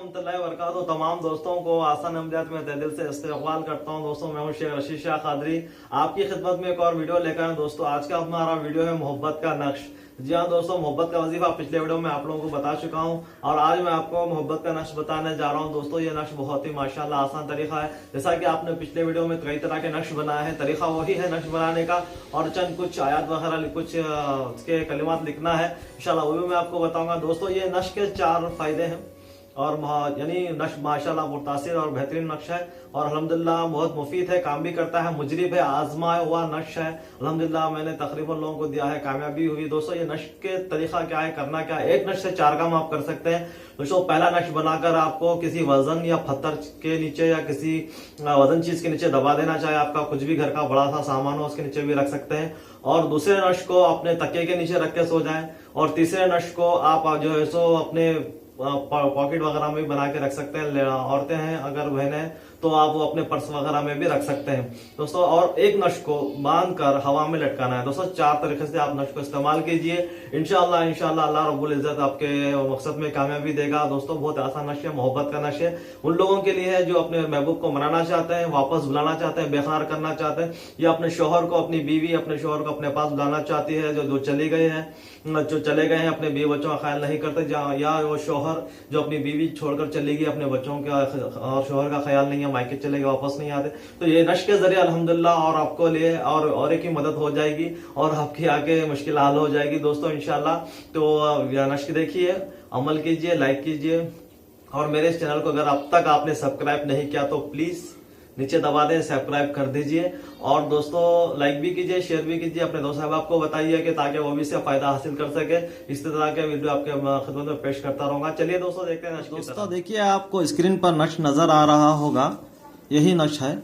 रहमतुल्लाहि व बरकातहू। तमाम दोस्तों को आसान अमजद में तहे दिल से इस्तकबाल करता हूं। दोस्तों मैं हूं शेख रशीद शाह कादरी, आपकी खिदमत में एक और वीडियो लेकर आया हूं। दोस्तों आज का हमारा वीडियो है मोहब्बत का नक्श। जी हाँ दोस्तों, मोहब्बत का वजीफा पिछले वीडियो में आप लोगों को बता चुका हूं और आज मैं आपको मोहब्बत का नक्श बताने जा रहा हूं। दोस्तों ये नक्श बहुत ही माशाल्लाह आसान तरीका है। जैसा कि आपने पिछले वीडियो में कई तरह के नक्श बनाए हैं, तरीका वही है नक्श बनाने का और चंद कुछ आयात वगैरह कुछ उसके कलिमात लिखना है इंशाल्लाह, वो भी मैं आपको बताऊंगा। दोस्तों ये नक्श के 4 फायदे हैं और यानी नक्श माशाल्लाह मुतासिर और बेहतरीन नक्श है और अल्हम्दुलिल्लाह बहुत मुफीद है, काम भी करता है, मुजरिब है, आजमाया हुआ नक्श है। अल्हम्दुलिल्लाह मैंने तकरीबन लोगों को दिया है, कामयाबी हुई। दोस्तों ये नक्श के तरीका क्या है, करना क्या है, एक नक्श से 4 काम आप कर सकते हैं। दोस्तों पहला नक्श बनाकर आपको किसी वजन या पत्थर के नीचे या किसी वजन चीज के नीचे दबा देना, चाहे आपका कुछ भी घर का बड़ा सा सामान हो उसके नीचे भी रख सकते हैं। और दूसरे नक्श को अपने तकिए के नीचे रख के सो जाए और तीसरे नक्श को आप जो है सो अपने पॉकेट वगैरह में भी बना के रख सकते हैं। औरतें हैं अगर बहनें तो आप वो अपने पर्स वगैरह में भी रख सकते हैं दोस्तों। और एक नक्श को बांध कर हवा में लटकाना है। दोस्तों 4 तरीके से आप नक्श को इस्तेमाल कीजिए, इंशाल्लाह अल्लाह रब्बुल इज्जत आपके मकसद में कामयाबी देगा। दोस्तों बहुत आसान नक्श है, मोहब्बत का नक्श है। उन लोगों के लिए है जो अपने महबूब को मनाना चाहते हैं, वापस बुलाना चाहते हैं, बेकरार करना चाहते हैं, या अपने शोहर को, अपनी बीवी अपने शोहर को अपने पास बुलाना चाहती है, जो चले गए हैं अपने बीवी बच्चों का ख्याल नहीं करते, या वो शोहर जो अपनी बीवी छोड़कर चली गई, अपने बच्चों का और शोहर का ख्याल नहीं है, मायके चले गए वापस नहीं आते, तो ये नक्श के जरिए अल्हम्दुलिल्लाह और आपको लिए और एक की मदद हो जाएगी और आपकी आगे मुश्किल हल हो जाएगी दोस्तों इंशाल्लाह। तो नक्श देखिए, अमल कीजिए, लाइक कीजिए और मेरे इस चैनल को अगर अब तक आपने सब्सक्राइब नहीं किया तो प्लीज नीचे दबा दें, सब्सक्राइब कर दीजिए और दोस्तों लाइक भी कीजिए, शेयर भी कीजिए, अपने दोस्त साहब को बताइए कि ताकि वो भी इससे फायदा हासिल कर सके। इस तरह के वीडियो आपके खिदमत में पेश करता रहूंगा। चलिए दोस्तों देखते हैं नक्श। दोस्तों देखिए आपको स्क्रीन पर नक्श नजर आ रहा होगा, यही नक्श है।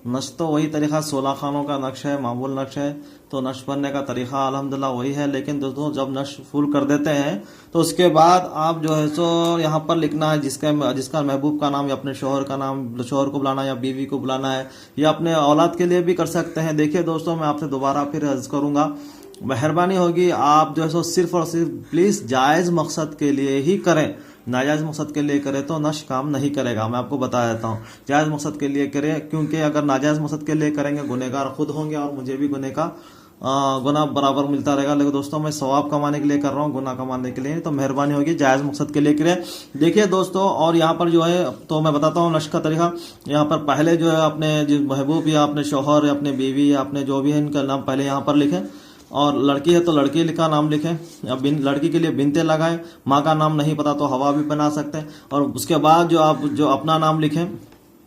नक्श तो वही तरीका 16 खानों का नक्श है, मामूल नक्श है। तो नक्श बनने का तरीका अल्हम्दुलिल्लाह वही है, लेकिन दोस्तों जब नक्श फुल कर देते हैं तो उसके बाद आप जो है सो यहाँ पर लिखना है जिसका महबूब का नाम या अपने शोहर का नाम, शोहर को बुलाना या बीवी को बुलाना है या अपने औलाद के लिए भी कर सकते हैं। देखिए दोस्तों मैं आपसे दोबारा फिर अर्ज करूंगा, मेहरबानी होगी आप जो है सो सिर्फ और सिर्फ प्लीज जायज मकसद के लिए ही करें। नाजायज मकसद के लिए करे तो नक्श काम नहीं करेगा। मैं आपको बता देता हूँ, जायज मकसद के लिए करें, क्योंकि अगर नाजायज मकसद के लिए करेंगे गुनहगार खुद होंगे और मुझे भी गुनह का गुनाह बराबर मिलता रहेगा। लेकिन दोस्तों मैं सवाब कमाने के लिए कर रहा हूँ, गुनाह कमाने के लिए, तो मेहरबानी होगी जायज मकसद के लिए करें। देखिए दोस्तों, और यहाँ पर जो है तो मैं बताता हूँ नक्श का तरीका। यहाँ पर पहले जो है अपने महबूब या अपने शौहर या अपने बीवी या अपने जो भी है इनका नाम पहले यहाँ पर लिखें, और लड़की है तो लड़की का नाम लिखें, या लड़की के लिए बिनते लगाएं। माँ का नाम नहीं पता तो हवा भी बना सकते हैं। और उसके बाद जो आप जो अपना नाम लिखें,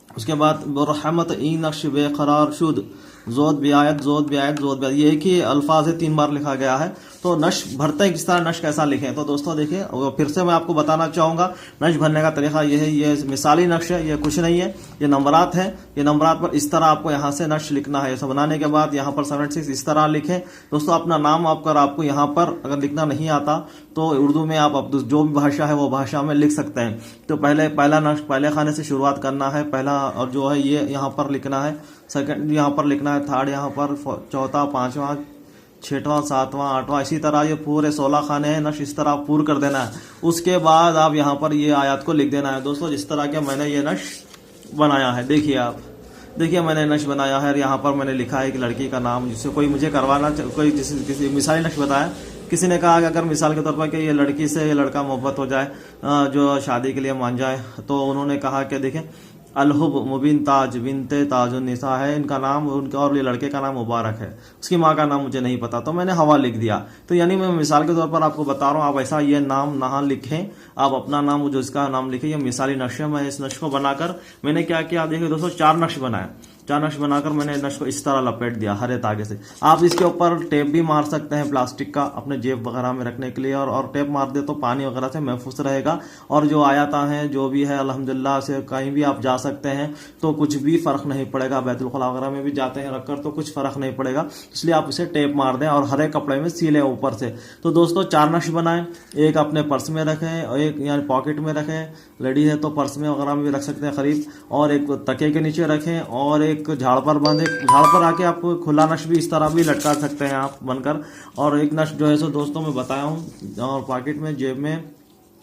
उसके बाद रहमत ई नक्श बेकरार शुद जोत बियायत जोत बियायत जोत बियायत, ये एक ही अल्फाज है, 3 बार लिखा गया है। तो नक्श भरते हैं किस तरह, नक्श कैसा लिखें। तो दोस्तों देखिए फिर से मैं आपको बताना चाहूंगा, नक्श भरने का तरीका ये है, ये मिसाली नक्श है, ये कुछ नहीं है, ये नंबरात है। ये नंबरात पर इस तरह आपको यहाँ से नक्श लिखना है। ऐसा बनाने के बाद यहाँ पर 76 इस तरह लिखें। दोस्तों अपना नाम आपको यहाँ पर अगर लिखना नहीं आता तो उर्दू में आप जो भी भाषा है वो भाषा में लिख सकते हैं। तो पहला नक्श पहले खाने से शुरुआत करना है, पहला और जो है ये यहाँ पर लिखना है, सेकंड यहाँ पर लिखना है, थर्ड यहाँ पर, चौथा, 5वां, 6वां, 7वां, 8वां, इसी तरह ये पूरे 16 खाने हैं नक्श इस तरह पूरा कर देना है। उसके बाद आप यहाँ पर ये आयत को लिख देना है। दोस्तों जिस तरह के मैंने ये नक्श बनाया है, देखिए आप देखिए मैंने नक्श बनाया है, यहाँ पर मैंने लिखा है कि लड़की का नाम, जिससे कोई मुझे करवाना, कोई किसी मिसाली नक्श बताया, किसी ने कहा कि अगर मिसाल के तौर पर कि ये लड़की से ये लड़का मोहब्बत हो जाए, जो शादी के लिए मान जाए, तो उन्होंने कहा कि देखें अलहुब मुबिन ताज बिनते ताजुन्निसा है इनका नाम, उनका और ये लड़के का नाम मुबारक है, उसकी माँ का नाम मुझे नहीं पता, तो मैंने हवा लिख दिया। तो यानी मैं मिसाल के तौर पर आपको बता रहा हूँ, आप ऐसा ये नाम ना लिखें, आप अपना नाम जो इसका नाम लिखें। ये मिसाली नक्श है। मैं इस नक्श को बनाकर मैंने क्या किया, देखिए दोस्तों 4 नक्श बनाए। 4 नक्श बनाकर मैंने नक्श को इस तरह लपेट दिया हरे धागे से। आप इसके ऊपर टेप भी मार सकते हैं प्लास्टिक का, अपने जेब वगैरह में रखने के लिए, और टेप मार दे तो पानी वगैरह से महफूज रहेगा। और जो आयाता हैं जो भी है अल्हम्दुलिल्लाह से कहीं भी आप जा सकते हैं तो कुछ भी फर्क नहीं पड़ेगा। बैतुल खुला वगैरह में भी जाते हैं रखकर तो कुछ फर्क नहीं पड़ेगा, इसलिए आप इसे टेप मार दें और हरे कपड़े में सीले ऊपर से। तो दोस्तों 4 नक्श बनाएं, एक अपने पर्स में रखें और एक यानी पॉकेट में रखें, लड़ी है तो पर्स में वगैरह में भी रख सकते हैं करीब, और एक तकिए के नीचे रखें, और एक झाड़ पर बांधे। झाड़ पर आके आप खुला नक्श भी इस तरह भी लटका सकते हैं आप बनकर। और एक नक्श जो है सो दोस्तों मैं बताया हूँ, और पॉकेट में, जेब में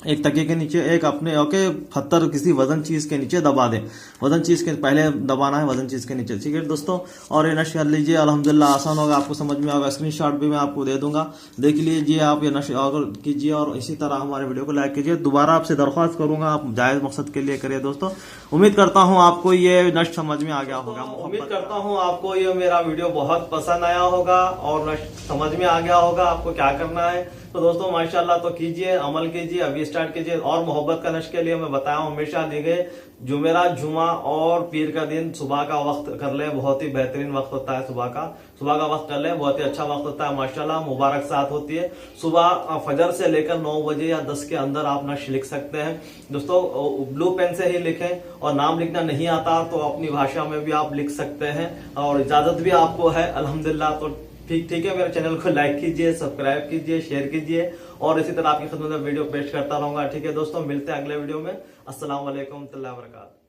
एक तकिए के नीचे, एक अपने ओके पत्थर किसी वजन चीज के नीचे दबा दे। वजन चीज के पहले दबाना है, वजन चीज के नीचे, ठीक है दोस्तों। और ये नश कर लीजिए, अल्हम्दुलिल्लाह आसान होगा, आपको समझ में आएगा। स्क्रीनशॉट भी मैं आपको दे दूंगा, देख लीजिए आप ये नश कीजिए। और इसी तरह हमारे वीडियो को लाइक कीजिए। दोबारा आपसे दरख्वास्त करूंगा, आप जायज मकसद के लिए करिए दोस्तों। उम्मीद करता हूँ आपको ये नश समझ में आ गया होगा। उम्मीद करता हूँ आपको ये मेरा वीडियो बहुत पसंद आया होगा और नश समझ में आ गया होगा आपको क्या करना है। तो दोस्तों माशाल्लाह तो कीजिए, अमल कीजिए, अभी स्टार्ट कीजिए। और मोहब्बत का नश के लिए मैं बताया हूं हमेशा दिखे जुमेरात, जुमा और पीर का दिन सुबह का वक्त कर ले, बहुत ही बेहतरीन वक्त होता है सुबह का वक्त कर ले, बहुत ही अच्छा वक्त होता है माशाल्लाह, मुबारक साथ होती है। सुबह फजर से लेकर 9 बजे या 10 के अंदर आप नश लिख सकते हैं दोस्तों। ब्लू पेन से ही लिखें, और नाम लिखना नहीं आता तो अपनी भाषा में भी आप लिख सकते हैं, और इजाजत भी आपको है अल्हम्दुलिल्लाह। तो ठीक है, मेरे चैनल को लाइक कीजिए, सब्सक्राइब कीजिए, शेयर कीजिए, और इसी तरह आपकी खिदमत में वीडियो पेश करता रहूंगा। ठीक है दोस्तों, मिलते हैं अगले वीडियो में। अस्सलाम वालेकुम रहमतुल्लाहि व बरकातहू।